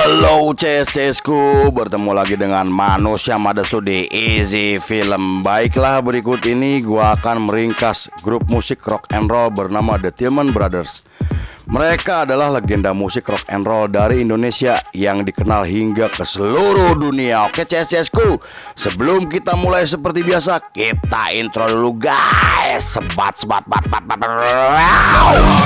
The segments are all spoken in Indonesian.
Halo CSSku, bertemu lagi dengan manusia Madesu di Easy Film. Baiklah, berikut ini gua akan meringkas grup musik rock and roll bernama The Tillman Brothers. Mereka adalah legenda musik rock and roll dari Indonesia yang dikenal hingga ke seluruh dunia. Oke CSSku, sebelum kita mulai seperti biasa, kita intro dulu guys. Sebat.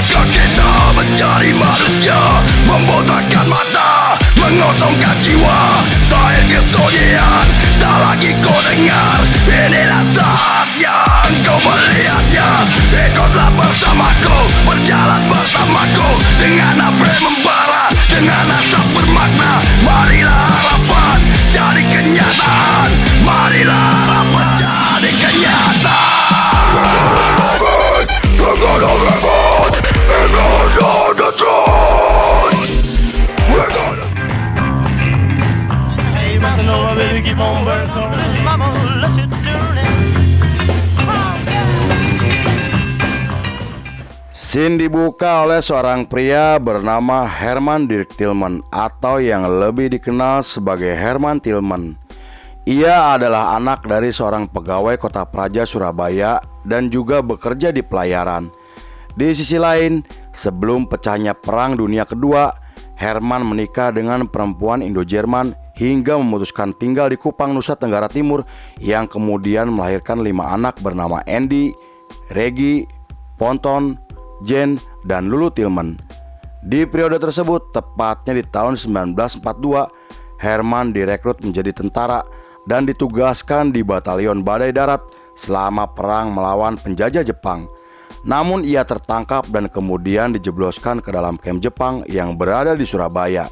Kita mencari manusia, membotakkan mata, mengosongkan jiwa. Saya kesunyian, tak lagi kau dengar. Inilah saatnya engkau melihatnya. Ikutlah bersamaku, berjalan bersamaku, dengan apa membara, dengan asap bermakna. Marilah harapan jadi kenyataan. Marilah harapan jadi kenyataan. We're gonna revolt, and on the throne. We're gonna. Hey, Casanova, baby, keep on burning. Mama, let you do it. Scene dibuka oleh seorang pria bernama Herman Dirk Tillman atau yang lebih dikenal sebagai Herman Tillman. Ia adalah anak dari seorang pegawai kota praja Surabaya dan juga bekerja di pelayaran. Di sisi lain, sebelum pecahnya Perang Dunia Kedua, Herman menikah dengan perempuan Indo-Jerman hingga memutuskan tinggal di Kupang, Nusa Tenggara Timur, yang kemudian melahirkan 5 anak bernama Andy, Reggie, Ponton, Jane, dan Lulu Tillman. Di periode tersebut, tepatnya di tahun 1942, Herman direkrut menjadi tentara dan ditugaskan di Batalion Badai Darat selama perang melawan penjajah Jepang. Namun ia tertangkap dan kemudian dijebloskan ke dalam kamp Jepang yang berada di Surabaya.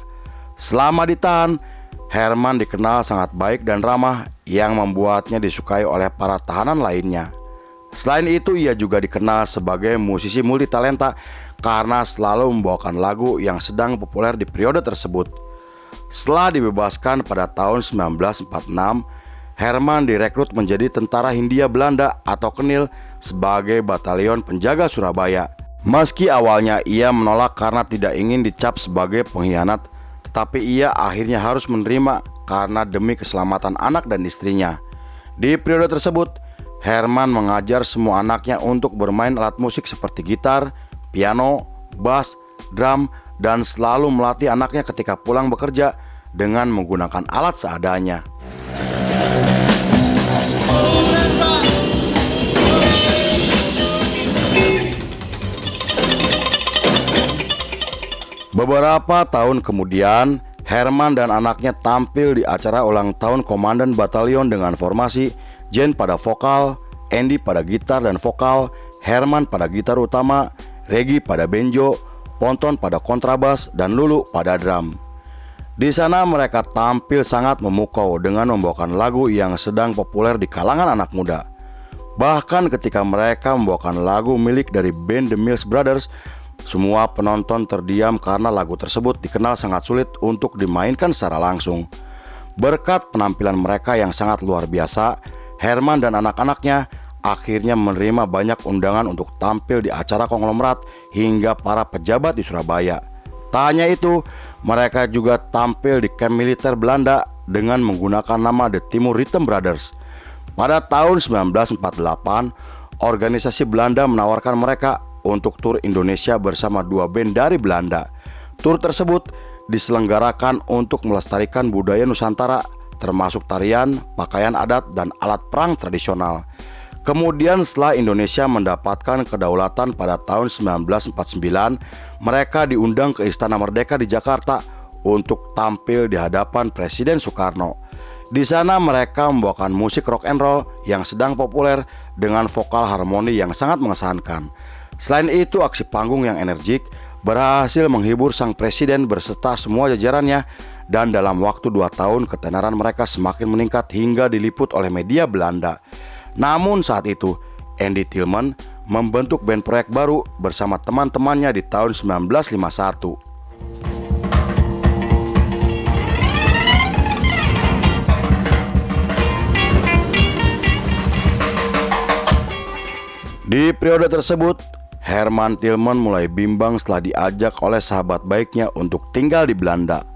Selama ditahan, Herman dikenal sangat baik dan ramah yang membuatnya disukai oleh para tahanan lainnya. Selain itu, ia juga dikenal sebagai musisi multitalenta karena selalu membawakan lagu yang sedang populer di periode tersebut. Setelah dibebaskan pada tahun 1946, Herman direkrut menjadi tentara Hindia Belanda atau Kenil sebagai batalion penjaga Surabaya. Meski awalnya ia menolak karena tidak ingin dicap sebagai pengkhianat, tetapi ia akhirnya harus menerima karena demi keselamatan anak dan istrinya. Di periode tersebut, Herman mengajar semua anaknya untuk bermain alat musik seperti gitar, piano, bass, drum, dan selalu melatih anaknya ketika pulang bekerja dengan menggunakan alat seadanya. Beberapa tahun kemudian, Herman dan anaknya tampil di acara ulang tahun Komandan Batalion dengan formasi Jane pada vokal, Andy pada gitar dan vokal, Herman pada gitar utama, Reggie pada banjo, Ponton pada kontrabas, dan Lulu pada drum. Di sana mereka tampil sangat memukau dengan membawakan lagu yang sedang populer di kalangan anak muda. Bahkan ketika mereka membawakan lagu milik dari band The Mills Brothers, semua penonton terdiam karena lagu tersebut dikenal sangat sulit untuk dimainkan secara langsung. Berkat penampilan mereka yang sangat luar biasa, Herman dan anak-anaknya akhirnya menerima banyak undangan untuk tampil di acara konglomerat hingga para pejabat di Surabaya. Tak hanya itu, mereka juga tampil di kamp militer Belanda dengan menggunakan nama The Timur Rhythm Brothers. Pada tahun 1948, organisasi Belanda menawarkan mereka untuk tur Indonesia bersama 2 band dari Belanda. Tur tersebut diselenggarakan untuk melestarikan budaya Nusantara, termasuk tarian, pakaian adat, dan alat perang tradisional. Kemudian setelah Indonesia mendapatkan kedaulatan pada tahun 1949, mereka diundang ke Istana Merdeka di Jakarta untuk tampil di hadapan Presiden Soekarno. Di sana mereka membawakan musik rock and roll yang sedang populer dengan vokal harmoni yang sangat mengesankan. Selain itu, aksi panggung yang energik berhasil menghibur sang presiden berserta semua jajarannya, dan dalam waktu 2 tahun ketenaran mereka semakin meningkat hingga diliput oleh media Belanda. Namun saat itu, Andy Tillman membentuk band proyek baru bersama teman-temannya di tahun 1951. Di periode tersebut, Herman Tillman mulai bimbang setelah diajak oleh sahabat baiknya untuk tinggal di Belanda.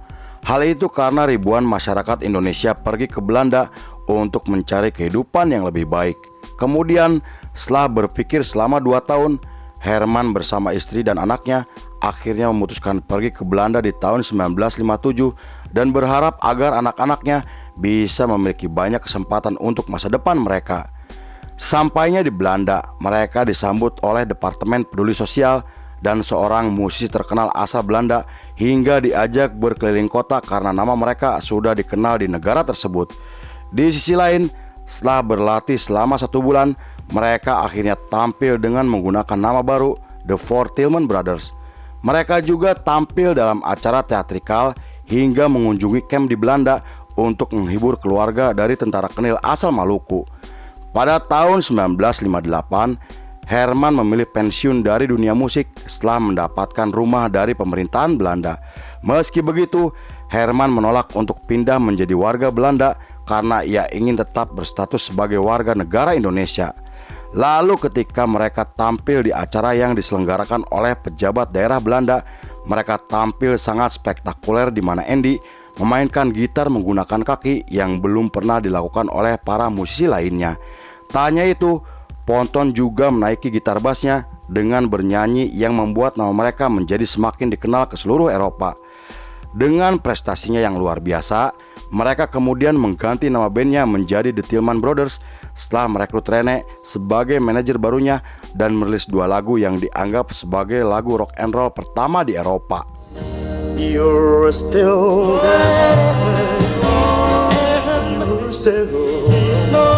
Hal itu karena ribuan masyarakat Indonesia pergi ke Belanda untuk mencari kehidupan yang lebih baik. Kemudian setelah berpikir selama 2 tahun, Herman bersama istri dan anaknya akhirnya memutuskan pergi ke Belanda di tahun 1957 dan berharap agar anak-anaknya bisa memiliki banyak kesempatan untuk masa depan mereka. Sampainya di Belanda, mereka disambut oleh Departemen Peduli Sosial dan seorang musisi terkenal asal Belanda hingga diajak berkeliling kota karena nama mereka sudah dikenal di negara tersebut. Di sisi lain, setelah berlatih selama 1 bulan, mereka akhirnya tampil dengan menggunakan nama baru, The Four Tillman Brothers. Mereka juga tampil dalam acara teatrikal hingga mengunjungi kamp di Belanda untuk menghibur keluarga dari tentara Kenil asal Maluku. Pada tahun 1958, Herman memilih pensiun dari dunia musik setelah mendapatkan rumah dari pemerintahan Belanda. Meski begitu, Herman menolak untuk pindah menjadi warga Belanda karena ia ingin tetap berstatus sebagai warga negara Indonesia. Lalu ketika mereka tampil di acara yang diselenggarakan oleh pejabat daerah Belanda, mereka tampil sangat spektakuler di mana Andy memainkan gitar menggunakan kaki yang belum pernah dilakukan oleh para musisi lainnya. Tak hanya itu, Ponton juga menaiki gitar bassnya dengan bernyanyi yang membuat nama mereka menjadi semakin dikenal ke seluruh Eropa. Dengan prestasinya yang luar biasa, mereka kemudian mengganti nama bandnya menjadi The Tillman Brothers setelah merekrut Rene sebagai manajer barunya dan merilis 2 lagu yang dianggap sebagai lagu rock and roll pertama di Eropa. You're still there. You're still there.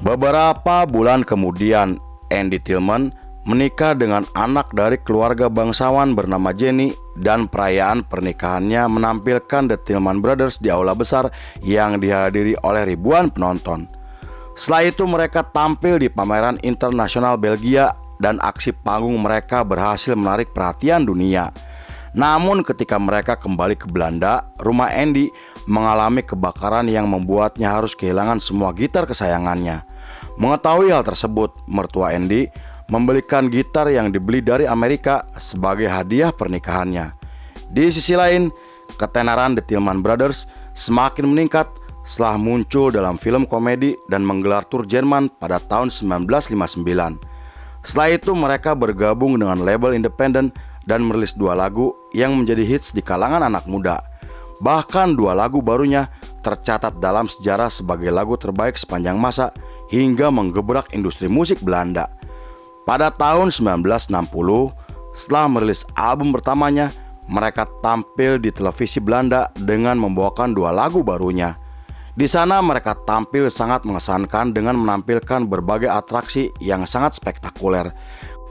Beberapa bulan kemudian, Andy Tillman menikah dengan anak dari keluarga bangsawan bernama Jenny dan perayaan pernikahannya menampilkan The Tillman Brothers di aula besar yang dihadiri oleh ribuan penonton. Setelah itu mereka tampil di pameran internasional Belgia dan aksi panggung mereka berhasil menarik perhatian dunia. Namun ketika mereka kembali ke Belanda, rumah Andy mengalami kebakaran yang membuatnya harus kehilangan semua gitar kesayangannya. Mengetahui hal tersebut, mertua Andy membelikan gitar yang dibeli dari Amerika sebagai hadiah pernikahannya. Di sisi lain, ketenaran The Tillman Brothers semakin meningkat setelah muncul dalam film komedi dan menggelar tur Jerman pada tahun 1959. Setelah itu mereka bergabung dengan label independen dan merilis 2 lagu yang menjadi hits di kalangan anak muda. Bahkan 2 lagu barunya tercatat dalam sejarah sebagai lagu terbaik sepanjang masa hingga menggebrak industri musik Belanda. Pada tahun 1960, setelah merilis album pertamanya, mereka tampil di televisi Belanda dengan membawakan 2 lagu barunya. Di sana mereka tampil sangat mengesankan dengan menampilkan berbagai atraksi yang sangat spektakuler.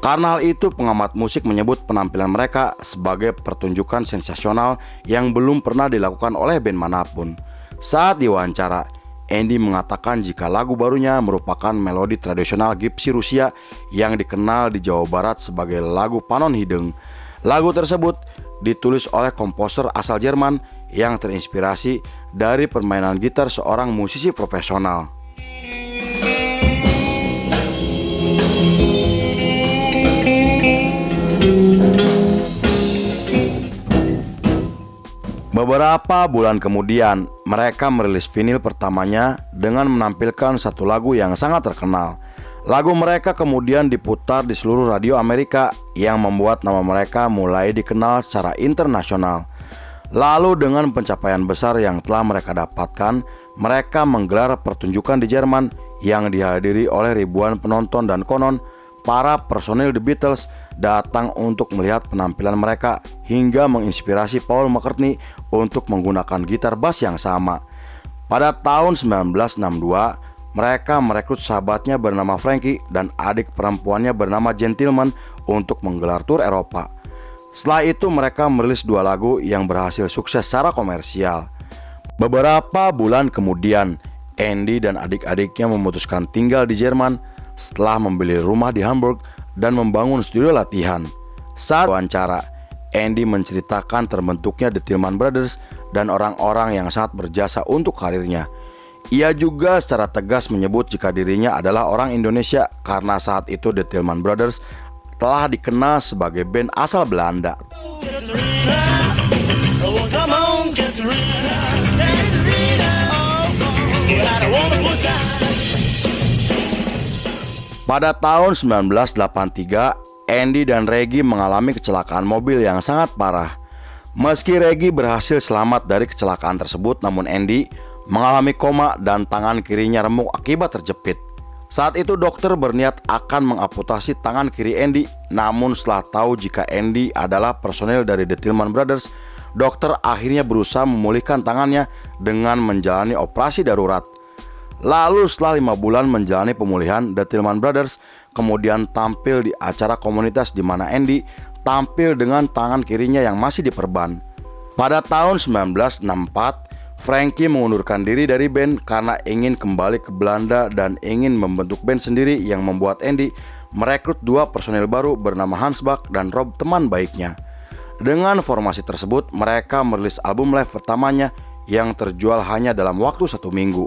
Karena hal itu, pengamat musik menyebut penampilan mereka sebagai pertunjukan sensasional yang belum pernah dilakukan oleh band manapun. Saat diwawancara, Andy mengatakan jika lagu barunya merupakan melodi tradisional Gypsy Rusia yang dikenal di Jawa Barat sebagai lagu Panon Hideng. Lagu tersebut ditulis oleh komposer asal Jerman yang terinspirasi dari permainan gitar seorang musisi profesional. Beberapa bulan kemudian, mereka merilis vinil pertamanya dengan menampilkan 1 lagu yang sangat terkenal. Lagu mereka kemudian diputar di seluruh radio Amerika yang membuat nama mereka mulai dikenal secara internasional. Lalu dengan pencapaian besar yang telah mereka dapatkan, mereka menggelar pertunjukan di Jerman yang dihadiri oleh ribuan penonton dan konon para personil The Beatles datang untuk melihat penampilan mereka hingga menginspirasi Paul McCartney untuk menggunakan gitar bass yang sama. Pada tahun 1962, mereka merekrut sahabatnya bernama Frankie dan adik perempuannya bernama Jen Tillman untuk menggelar tur Eropa. Setelah itu mereka merilis 2 lagu yang berhasil sukses secara komersial. Beberapa bulan kemudian, Andy dan adik-adiknya memutuskan tinggal di Jerman setelah membeli rumah di Hamburg dan membangun studio latihan. Saat wawancara, Andy menceritakan terbentuknya The Tillman Brothers dan orang-orang yang sangat berjasa untuk karirnya. Ia juga secara tegas menyebut jika dirinya adalah orang Indonesia karena saat itu The Tillman Brothers telah dikenal sebagai band asal Belanda. Oh, come on. Pada tahun 1983, Andy dan Reggie mengalami kecelakaan mobil yang sangat parah. Meski Reggie berhasil selamat dari kecelakaan tersebut, namun Andy mengalami koma dan tangan kirinya remuk akibat terjepit. Saat itu dokter berniat akan mengamputasi tangan kiri Andy, namun setelah tahu jika Andy adalah personel dari The Tillman Brothers, dokter akhirnya berusaha memulihkan tangannya dengan menjalani operasi darurat. Lalu setelah 5 bulan menjalani pemulihan, The Tillman Brothers kemudian tampil di acara komunitas di mana Andy tampil dengan tangan kirinya yang masih diperban. Pada tahun 1964, Frankie mengundurkan diri dari band karena ingin kembali ke Belanda dan ingin membentuk band sendiri, yang membuat Andy merekrut 2 personil baru bernama Hans Bach dan Rob, teman baiknya. Dengan formasi tersebut, mereka merilis album live pertamanya yang terjual hanya dalam waktu 1 minggu.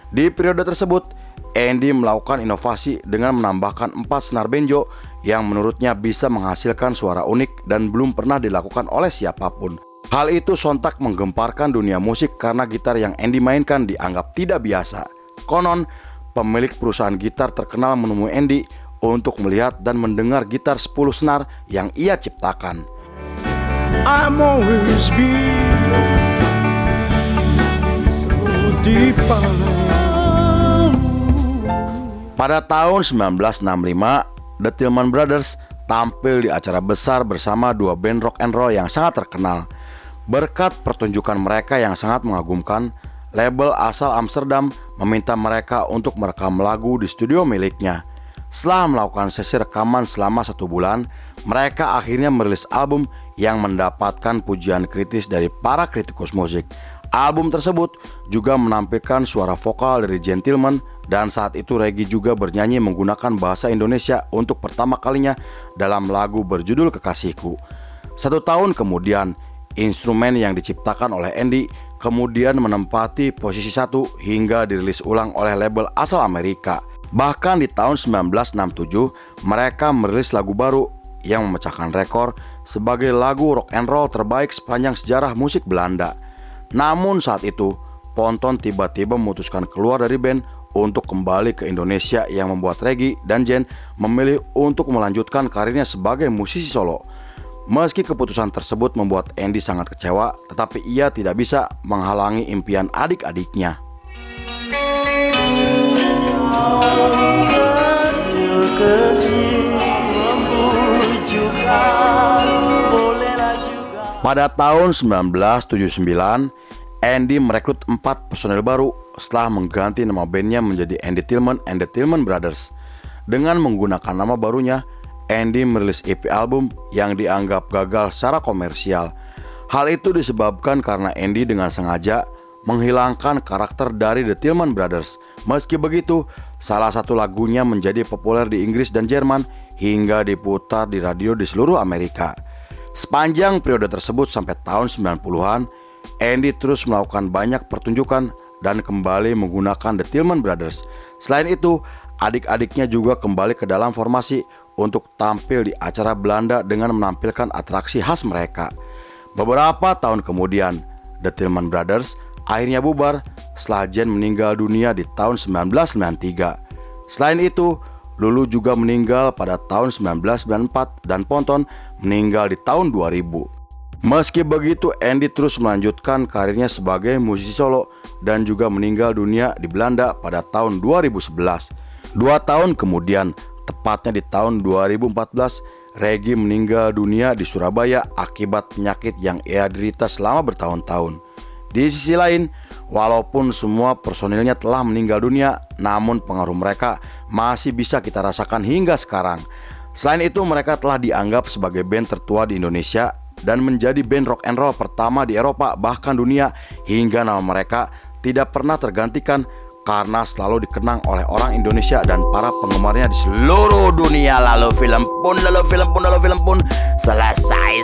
Di periode tersebut, Andy melakukan inovasi dengan menambahkan 4 senar banjo yang menurutnya bisa menghasilkan suara unik dan belum pernah dilakukan oleh siapapun. Hal itu sontak menggemparkan dunia musik karena gitar yang Andy mainkan dianggap tidak biasa. Konon, pemilik perusahaan gitar terkenal menemui Andy untuk melihat dan mendengar gitar 10 senar yang ia ciptakan. I'm always be deep. Pada tahun 1965, The Tillman Brothers tampil di acara besar bersama 2 band rock and roll yang sangat terkenal. Berkat pertunjukan mereka yang sangat mengagumkan, label asal Amsterdam meminta mereka untuk merekam lagu di studio miliknya. Setelah melakukan sesi rekaman selama 1 bulan, mereka akhirnya merilis album yang mendapatkan pujian kritis dari para kritikus musik. Album tersebut juga menampilkan suara vokal dari Gene Tillman, dan saat itu Reggie juga bernyanyi menggunakan bahasa Indonesia untuk pertama kalinya dalam lagu berjudul Kekasihku. 1 tahun kemudian, instrumen yang diciptakan oleh Andy kemudian menempati posisi 1 hingga dirilis ulang oleh label asal Amerika. Bahkan di tahun 1967, mereka merilis lagu baru yang memecahkan rekor sebagai lagu rock and roll terbaik sepanjang sejarah musik Belanda. Namun saat itu, Ponton tiba-tiba memutuskan keluar dari band untuk kembali ke Indonesia, yang membuat Reggie dan Gene memilih untuk melanjutkan karirnya sebagai musisi solo. Meski keputusan tersebut membuat Andy sangat kecewa, tetapi ia tidak bisa menghalangi impian adik-adiknya. Pada tahun 1979, Andy merekrut 4 personel baru setelah mengganti nama bandnya menjadi Andy Tillman and the Tillman Brothers. Dengan menggunakan nama barunya, Andy merilis EP album yang dianggap gagal secara komersial. Hal itu disebabkan karena Andy dengan sengaja menghilangkan karakter dari The Tillman Brothers. Meski begitu, salah satu lagunya menjadi populer di Inggris dan Jerman hingga diputar di radio di seluruh Amerika. Sepanjang periode tersebut sampai tahun 90-an, Andy terus melakukan banyak pertunjukan dan kembali menggunakan The Tillman Brothers. Selain itu, adik-adiknya juga kembali ke dalam formasi untuk tampil di acara Belanda dengan menampilkan atraksi khas mereka. Beberapa tahun kemudian, The Tillman Brothers akhirnya bubar setelah Gene meninggal dunia di tahun 1993. Selain itu, Lulu juga meninggal pada tahun 1994 dan Ponton meninggal di tahun 2000. Meski begitu, Andy terus melanjutkan karirnya sebagai musisi solo dan juga meninggal dunia di Belanda pada tahun 2011. 2 tahun kemudian, tepatnya di tahun 2014, Reggie meninggal dunia di Surabaya akibat penyakit yang ia derita selama bertahun-tahun. Di sisi lain, walaupun semua personilnya telah meninggal dunia, namun pengaruh mereka masih bisa kita rasakan hingga sekarang. Selain itu, mereka telah dianggap sebagai band tertua di Indonesia dan menjadi band rock and roll pertama di Eropa bahkan dunia, hingga nama mereka tidak pernah tergantikan karena selalu dikenang oleh orang Indonesia dan para penggemarnya di seluruh dunia. Lalu film pun selesai.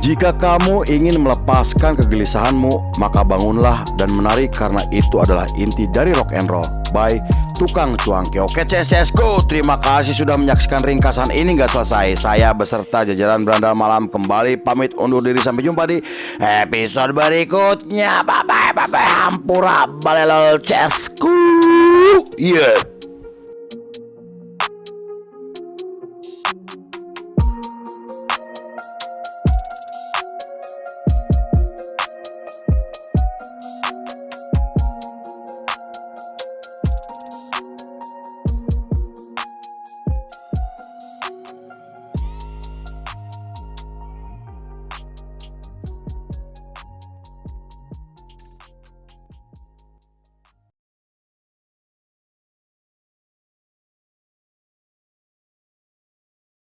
Jika kamu ingin melepaskan kegelisahanmu, maka bangunlah dan menari karena itu adalah inti dari rock and roll. By Tukang Cuangki. Oke CSCSku, terima kasih sudah menyaksikan ringkasan ini gak selesai. Saya beserta jajaran Berandal Malam kembali pamit undur diri, sampai jumpa di episode berikutnya. Bye bye, hampura balelol CSku. Yeah.